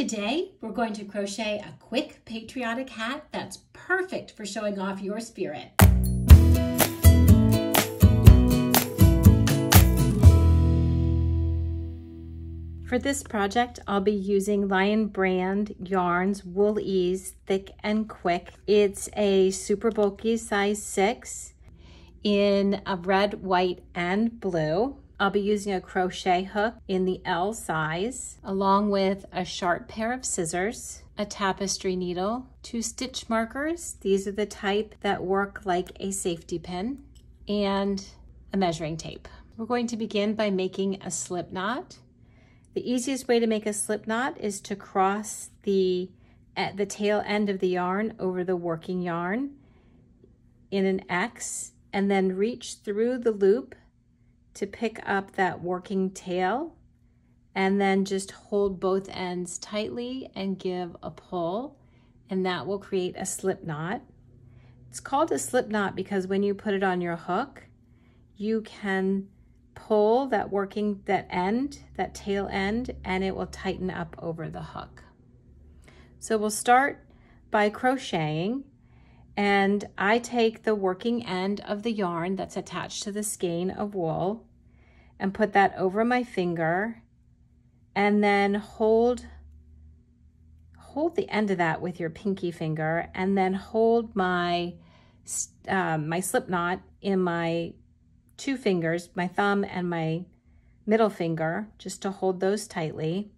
Today, we're going to crochet a quick patriotic hat that's perfect for showing off your spirit. For this project, I'll be using Lion Brand Yarns Wool Ease Thick and Quick. It's a super bulky size 6 in a red, white, and blue. I'll be using a crochet hook in the L size, along with a sharp pair of scissors, a tapestry needle, 2 stitch markers. These are the type that work like a safety pin, and a measuring tape. We're going to begin by making a slip knot. The easiest way to make a slip knot is to cross the tail end of the yarn over the working yarn in an X, and then reach through the loop to pick up that working tail, and then just hold both ends tightly and give a pull, and that will create a slip knot. It's called a slip knot because when you put it on your hook, you can pull that tail end, and it will tighten up over the hook. So we'll start by crocheting, and I take the working end of the yarn that's attached to the skein of wool and put that over my finger, and then hold the end of that with your pinky finger, and then hold my slip knot in my 2 fingers, my thumb and my middle finger, just to hold those tightly.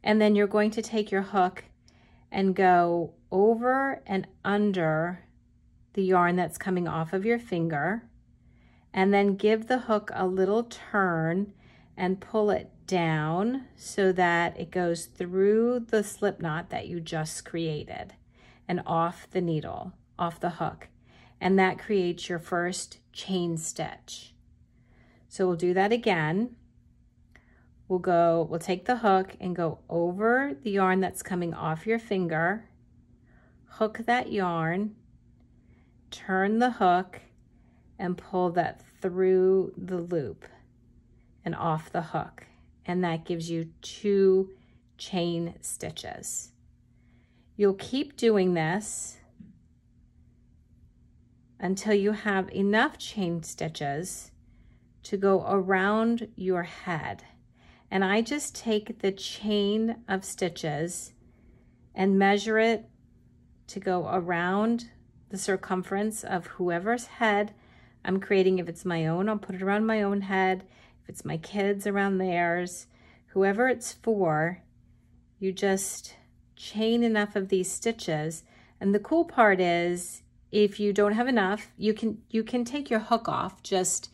And then you're going to take your hook and go over and under the yarn that's coming off of your finger, and then give the hook a little turn and pull it down so that it goes through the slip knot that you just created and off the needle, off the hook. And that creates your first chain stitch. So we'll do that again. We'll take the hook and go over the yarn that's coming off your finger, hook that yarn, turn the hook, and pull that through the loop and off the hook. And that gives you 2 chain stitches. You'll keep doing this until you have enough chain stitches to go around your head. And I just take the chain of stitches and measure it to go around the circumference of whoever's head I'm creating. If it's my own, I'll put it around my own head. If it's my kids, around theirs. Whoever it's for, you just chain enough of these stitches. And the cool part is, if you don't have enough, you can take your hook off, just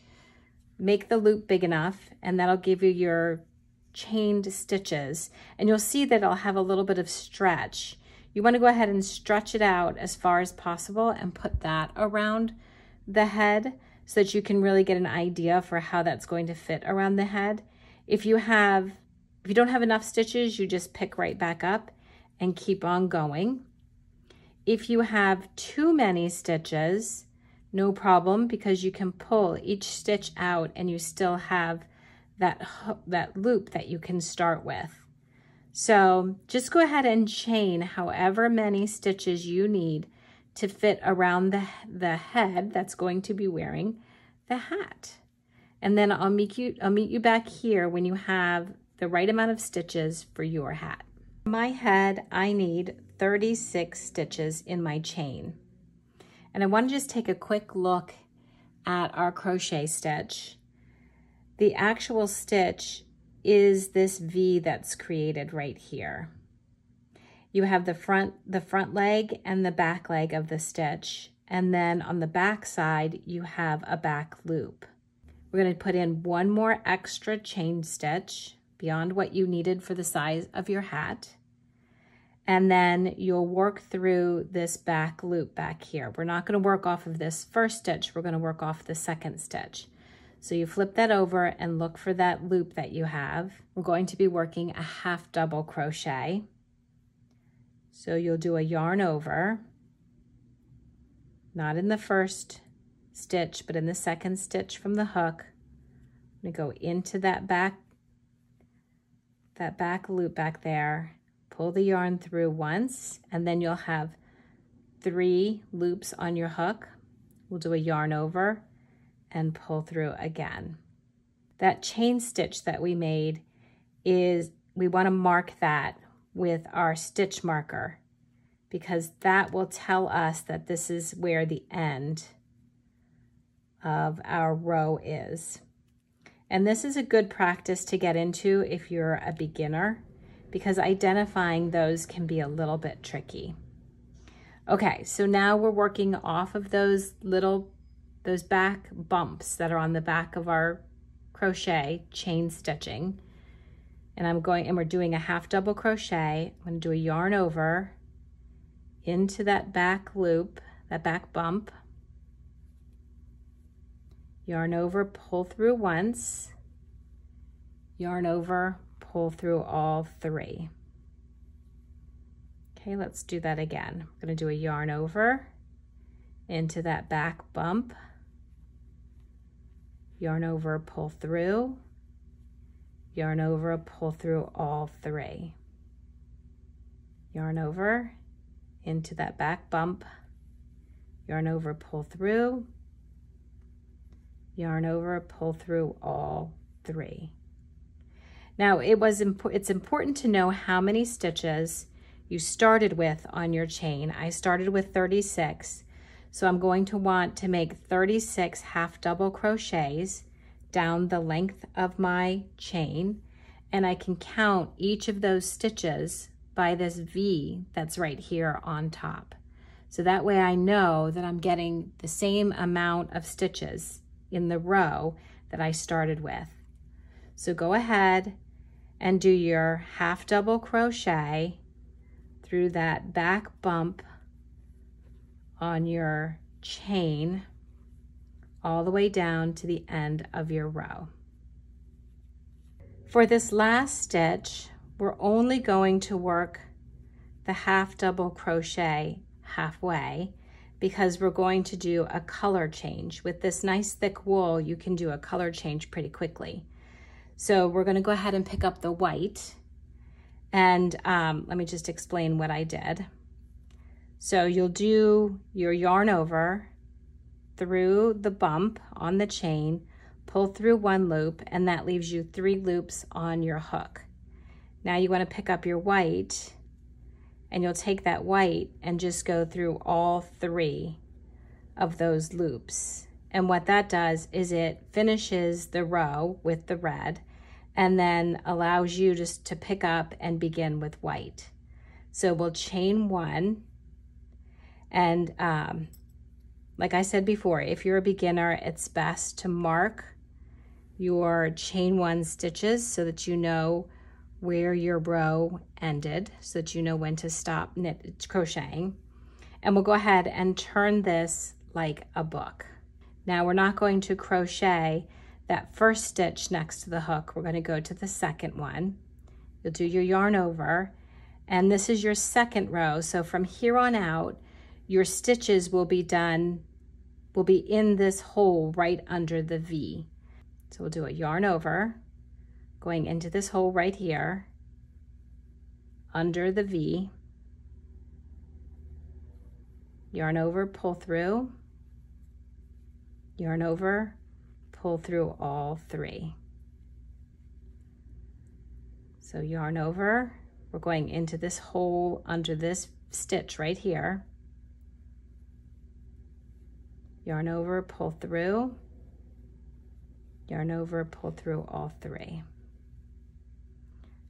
make the loop big enough, and that'll give you your chained stitches. And you'll see that it'll have a little bit of stretch. You want to go ahead and stretch it out as far as possible and put that around the head so that you can really get an idea for how that's going to fit around the head. If you don't have enough stitches, you just pick right back up and keep on going. If you have too many stitches, no problem, because you can pull each stitch out and you still have that loop that you can start with. So just go ahead and chain however many stitches you need to fit around the head that's going to be wearing the hat. And then I'll meet you back here when you have the right amount of stitches for your hat. For my head, I need 36 stitches in my chain. And I want to just take a quick look at our crochet stitch. The actual stitch is this V that's created right here. You have the front leg and the back leg of the stitch, and then on the back side you have a back loop. We're going to put in 1 more extra chain stitch beyond what you needed for the size of your hat, and then you'll work through this back loop back here. We're not going to work off of this first stitch, we're going to work off the second stitch. So you flip that over and look for that loop that you have. We're going to be working a half double crochet. So you'll do a yarn over, not in the first stitch, but in the second stitch from the hook. I'm going to go into that back loop back there, pull the yarn through once, and then you'll have 3 loops on your hook. We'll do a yarn over and pull through again. That chain stitch that we made is, we want to mark that with our stitch marker, because that will tell us that this is where the end of our row is. And this is a good practice to get into if you're a beginner, because identifying those can be a little bit tricky. Okay, so now we're working off of those back bumps that are on the back of our crochet chain stitching. And we're doing a half double crochet. I'm going to do a yarn over into that back loop, that back bump. Yarn over, pull through once. Yarn over, pull through all 3. Okay, let's do that again. I'm going to do a yarn over into that back bump. Yarn over, pull through. Yarn over, pull through all 3. Yarn over into that back bump. Yarn over, pull through. Yarn over, pull through all 3. Now it's important to know how many stitches you started with on your chain. I started with 36, so I'm going to want to make 36 half double crochets down the length of my chain, and I can count each of those stitches by this V that's right here on top. So that way I know that I'm getting the same amount of stitches in the row that I started with. So go ahead and do your half double crochet through that back bump on your chain all the way down to the end of your row. For this last stitch, we're only going to work the half double crochet halfway, because we're going to do a color change. With this nice thick wool, you can do a color change pretty quickly. So we're going to go ahead and pick up the white, and let me just explain what I did. So you'll do your yarn over through the bump on the chain, pull through 1 loop, and that leaves you 3 loops on your hook. Now you want to pick up your white, and you'll take that white and just go through all 3 of those loops. And what that does is it finishes the row with the red, and then allows you just to pick up and begin with white. So we'll chain 1, and like I said before, if you're a beginner, it's best to mark your chain 1 stitches so that you know where your row ended, so that you know when to stop crocheting. And we'll go ahead and turn this like a book. Now we're not going to crochet that first stitch next to the hook. We're going to go to the second one. You'll do your yarn over, and this is your second row. So from here on out, your stitches will be in this hole right under the V. So we'll do a yarn over, going into this hole right here, under the V. Yarn over, pull through, yarn over, pull through all 3. So yarn over, we're going into this hole under this stitch right here. Yarn over, pull through, yarn over, pull through all 3.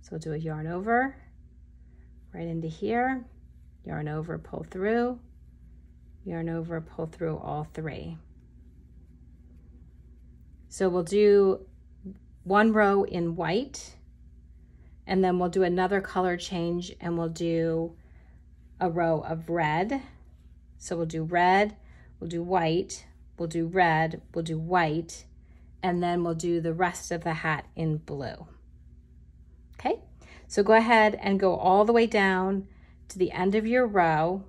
So we'll do a yarn over, right into here, yarn over, pull through, yarn over, pull through all 3. So we'll do 1 row in white, and then we'll do another color change, and we'll do a row of red. So we'll do red, we'll do white, we'll do red, we'll do white, and then we'll do the rest of the hat in blue. Okay, so go ahead and go all the way down to the end of your row,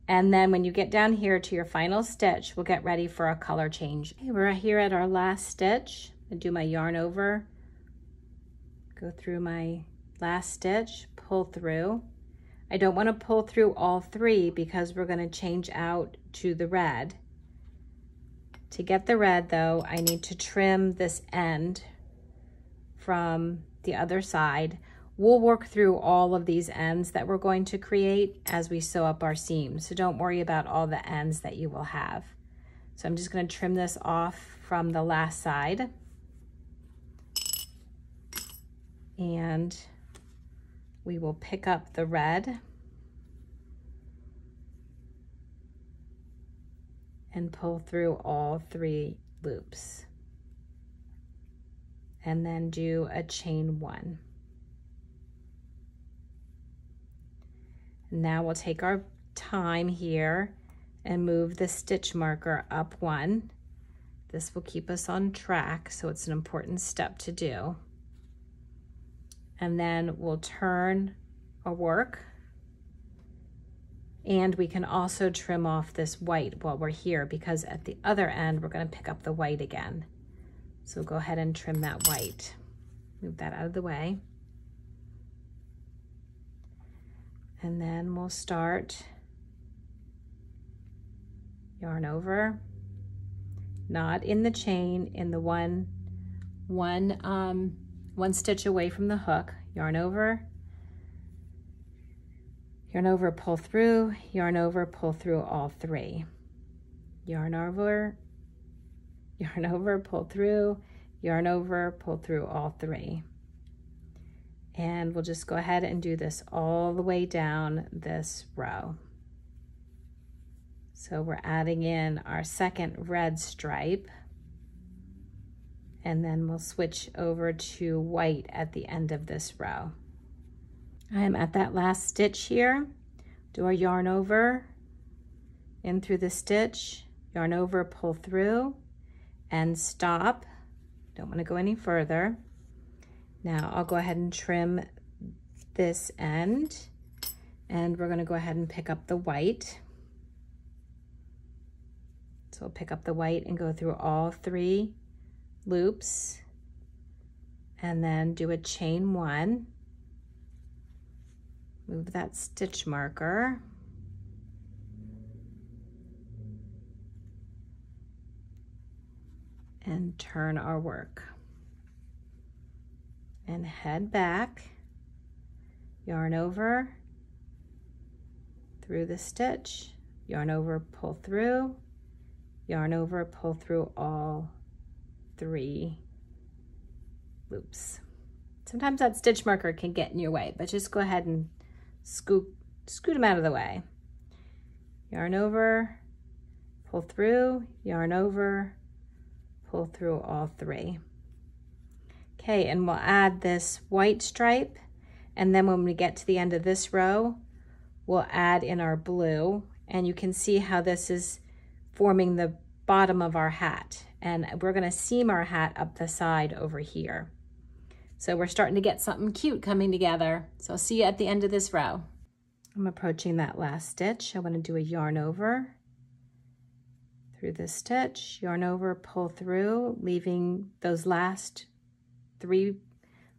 and then when you get down here to your final stitch, we'll get ready for a color change. Okay, we're here at our last stitch. I do my yarn over, go through my last stitch, pull through, I don't want to pull through all 3 because we're going to change out to the red. To get the red though, I need to trim this end from the other side. We'll work through all of these ends that we're going to create as we sew up our seams. So don't worry about all the ends that you will have. So I'm just going to trim this off from the last side. And we will pick up the red and pull through all 3 loops. And then do a chain 1. Now we'll take our time here and move the stitch marker up 1. This will keep us on track, so it's an important step to do. And then we'll turn our work, and we can also trim off this white while we're here, because at the other end we're going to pick up the white again. So go ahead and trim that white. Move that out of the way. And then we'll start yarn over, not in the chain, in the one stitch away from the hook. Yarn over, pull through, yarn over, pull through all 3. Yarn over, pull through, yarn over, pull through all 3. And we'll just go ahead and do this all the way down this row. So we're adding in our second red stripe, and then we'll switch over to white at the end of this row. I'm at that last stitch here. Do our yarn over, in through the stitch, yarn over, pull through, and stop. Don't want to go any further. Now I'll go ahead and trim this end, and we're going to go ahead and pick up the white. So we'll pick up the white and go through all 3 loops, and then do a chain 1. Move that stitch marker. And turn our work. And head back, yarn over, through the stitch, yarn over, pull through, yarn over, pull through all 3 loops. Sometimes that stitch marker can get in your way, but just go ahead and scoot them out of the way. Yarn over, pull through, yarn over, pull through all 3. Okay, and we'll add this white stripe, and then when we get to the end of this row, we'll add in our blue, and you can see how this is forming the bottom of our hat, and we're going to seam our hat up the side over here. So we're starting to get something cute coming together. So I'll see you at the end of this row. I'm approaching that last stitch. I want to do a yarn over, through this stitch, yarn over, pull through, leaving those last 3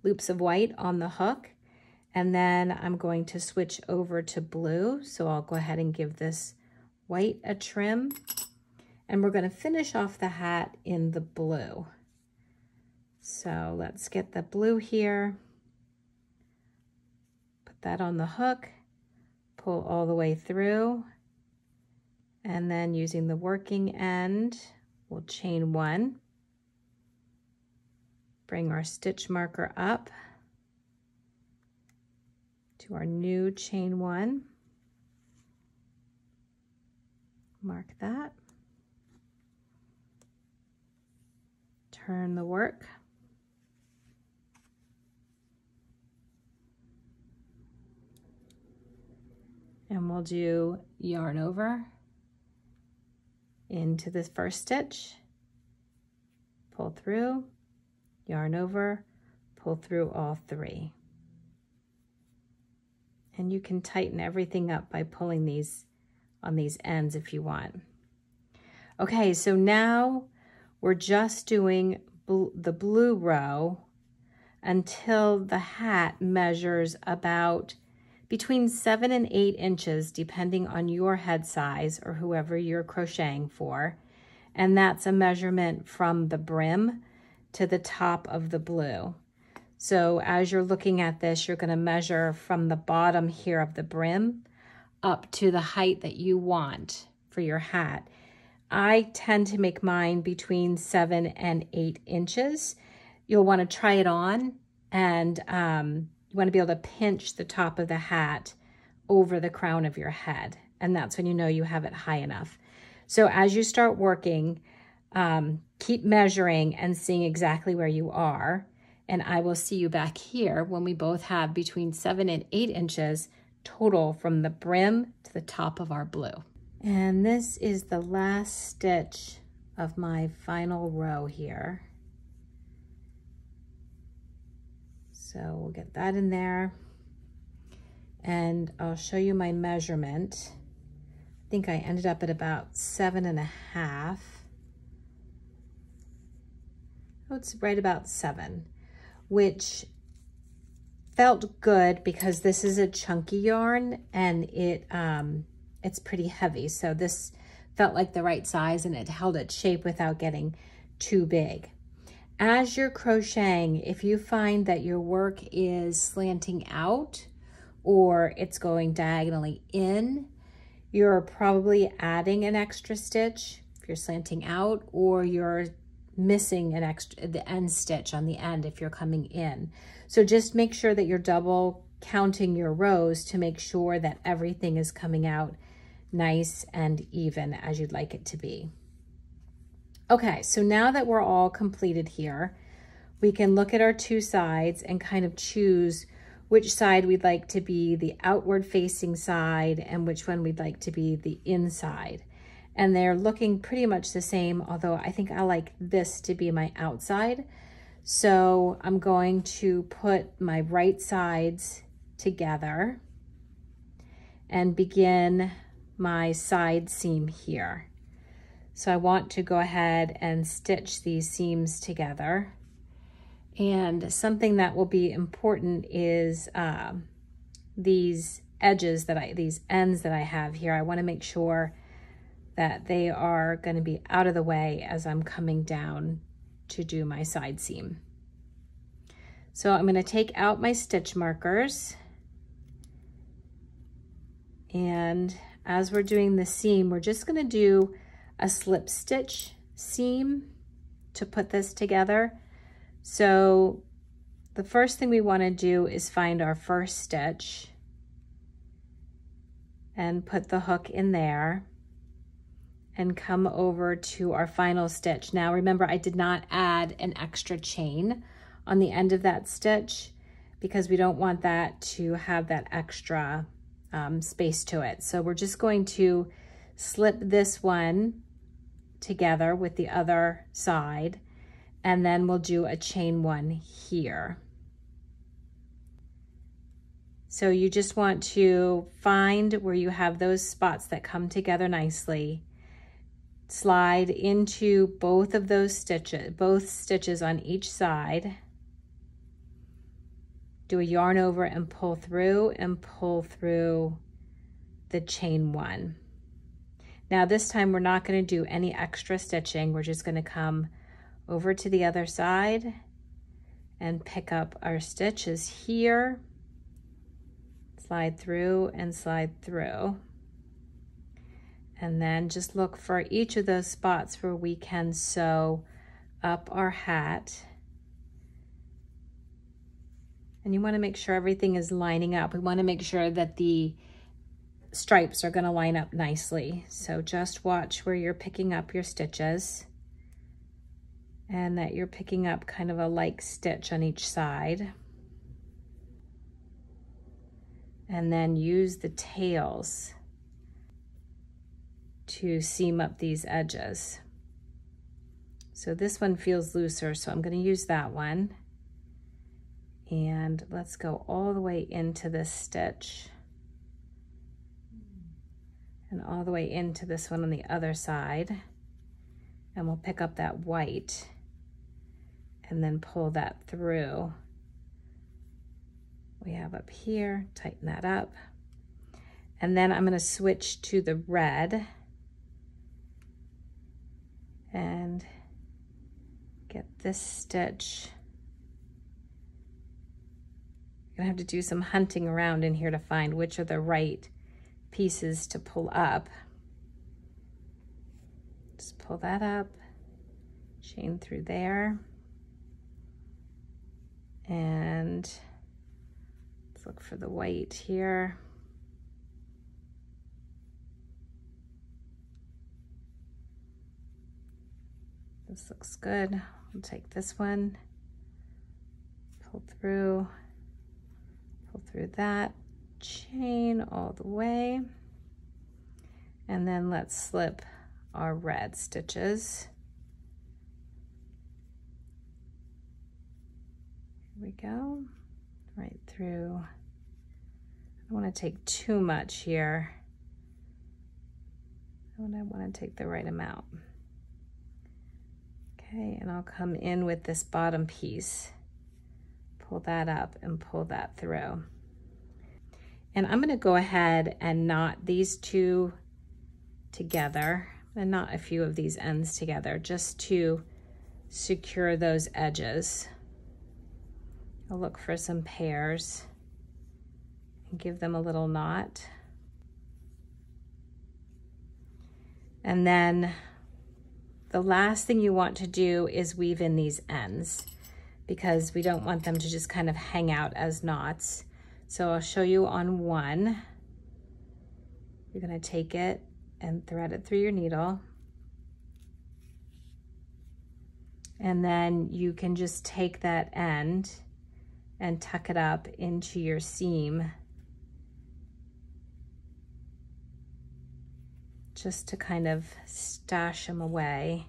loops of white on the hook. And then I'm going to switch over to blue. So I'll go ahead and give this white a trim. And we're going to finish off the hat in the blue. So let's get the blue here. Put that on the hook, pull all the way through. And then using the working end, we'll chain 1. Bring our stitch marker up to our new chain 1. Mark that. Turn the work. And we'll do yarn over into this first stitch, pull through, yarn over, pull through all 3. And you can tighten everything up by pulling these on these ends if you want. Okay, so now we're just doing the blue row until the hat measures about between 7 and 8 inches, depending on your head size or whoever you're crocheting for. And that's a measurement from the brim to the top of the blue. So as you're looking at this, you're going to measure from the bottom here of the brim up to the height that you want for your hat. I tend to make mine between 7 and 8 inches. You'll want to try it on, and you want to be able to pinch the top of the hat over the crown of your head. And that's when you know you have it high enough. So as you start working, keep measuring and seeing exactly where you are. And I will see you back here when we both have between 7 and 8 inches total from the brim to the top of our blue. And this is the last stitch of my final row here. So we'll get that in there. And I'll show you my measurement. I think I ended up at about 7.5. Oh, it's right about 7, which felt good because this is a chunky yarn and it's pretty heavy. So this felt like the right size and it held its shape without getting too big. As you're crocheting, if you find that your work is slanting out or it's going diagonally in, you're probably adding an extra stitch if you're slanting out, or you're missing the end stitch on the end if you're coming in. So just make sure that you're double counting your rows to make sure that everything is coming out nice and even as you'd like it to be. Okay, so now that we're all completed here, we can look at our two sides and kind of choose which side we'd like to be the outward facing side and which one we'd like to be the inside. And they're looking pretty much the same, although I think I like this to be my outside. So I'm going to put my right sides together and begin my side seam here. So I want to go ahead and stitch these seams together. And something that will be important is these ends that I have here. I want to make sure that they are going to be out of the way as I'm coming down to do my side seam. So I'm going to take out my stitch markers, and as we're doing the seam, we're just going to do a slip stitch seam to put this together. So the first thing we want to do is find our first stitch and put the hook in there and come over to our final stitch. Now remember, I did not add an extra chain on the end of that stitch because we don't want that to have that extra space to it. So we're just going to slip this one together with the other side, and then we'll do a chain one here. So you just want to find where you have those spots that come together nicely, slide into both of those stitches, both stitches on each side, do a yarn over and pull through the chain one. Now this time we're not going to do any extra stitching. We're just going to come over to the other side and pick up our stitches here, slide through and slide through. And then just look for each of those spots where we can sew up our hat. And you want to make sure everything is lining up. We want to make sure that the stripes are going to line up nicely. So just watch where you're picking up your stitches and that you're picking up kind of a like stitch on each side. And then use the tails to seam up these edges. So this one feels looser, so I'm going to use that one. And let's go all the way into this stitch and all the way into this one on the other side. And we'll pick up that white and then pull that through we have up here, tighten that up. And then I'm going to switch to the red and get this stitch. I'm gonna have to do some hunting around in here to find which are the right pieces to pull up. Just pull that up, chain through there, and let's look for the white here. This looks good. I'll take this one, pull through that, chain all the way, and then let's slip our red stitches. Here we go, right through. I don't want to take too much here. I want to take the right amount. Okay, and I'll come in with this bottom piece, pull that up and pull that through. And I'm going to go ahead and knot these two together and knot a few of these ends together just to secure those edges. I'll look for some pairs and give them a little knot. And then the last thing you want to do is weave in these ends, because we don't want them to just kind of hang out as knots. So I'll show you on one. You're gonna take it and thread it through your needle. And then you can just take that end and tuck it up into your seam, just to kind of stash them away.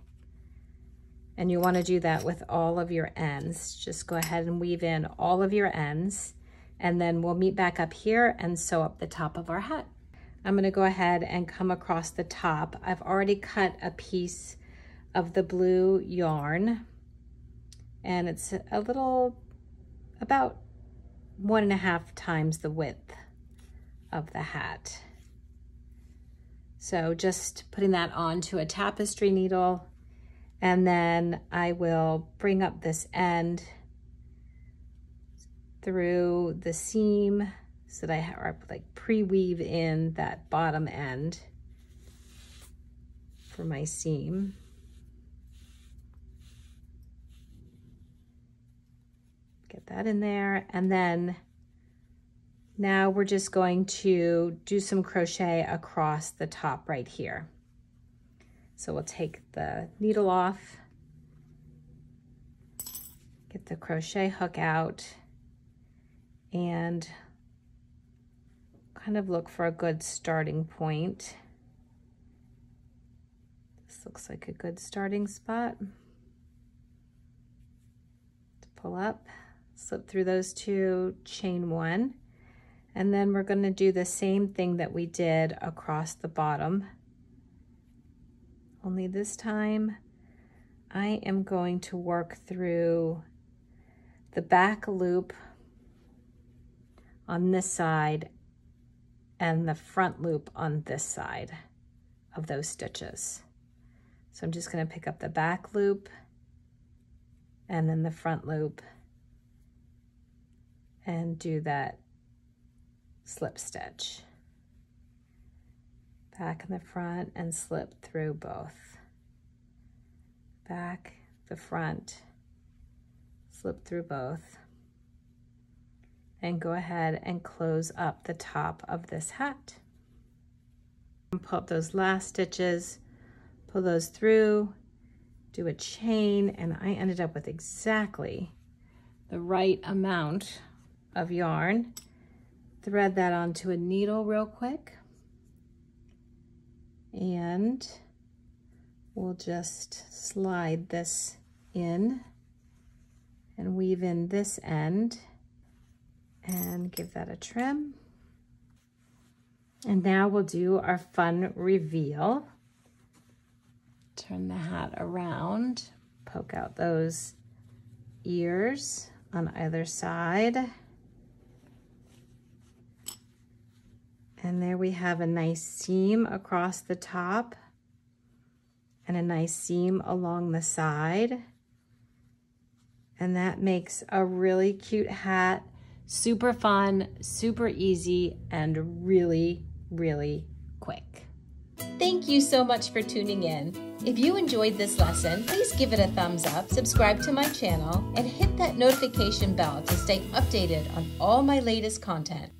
And you want to do that with all of your ends. Just go ahead and weave in all of your ends, and then we'll meet back up here and sew up the top of our hat. I'm going to go ahead and come across the top. I've already cut a piece of the blue yarn, and it's a little, about 1.5 times the width of the hat. So just putting that onto a tapestry needle, and then I will bring up this end through the seam so that I like pre-weave in that bottom end for my seam. Get that in there, and then now we're just going to do some crochet across the top right here. So we'll take the needle off, get the crochet hook out, and kind of look for a good starting point. This looks like a good starting spot to pull up, slip through those two, chain one, and then we're going to do the same thing that we did across the bottom. Only this time I am going to work through the back loop on this side and the front loop on this side of those stitches. So I'm just going to pick up the back loop and then the front loop and do that slip stitch. Back in the front and slip through both. Back, the front, slip through both. And go ahead and close up the top of this hat. And pull up those last stitches, pull those through, do a chain, and I ended up with exactly the right amount of yarn. Thread that onto a needle real quick. And we'll just slide this in and weave in this end and give that a trim. And now we'll do our fun reveal. Turn the hat around, poke out those ears on either side. And there we have a nice seam across the top and a nice seam along the side. And that makes a really cute hat. Super fun, super easy, and really, really quick. Thank you so much for tuning in. If you enjoyed this lesson, please give it a thumbs up, subscribe to my channel, and hit that notification bell to stay updated on all my latest content.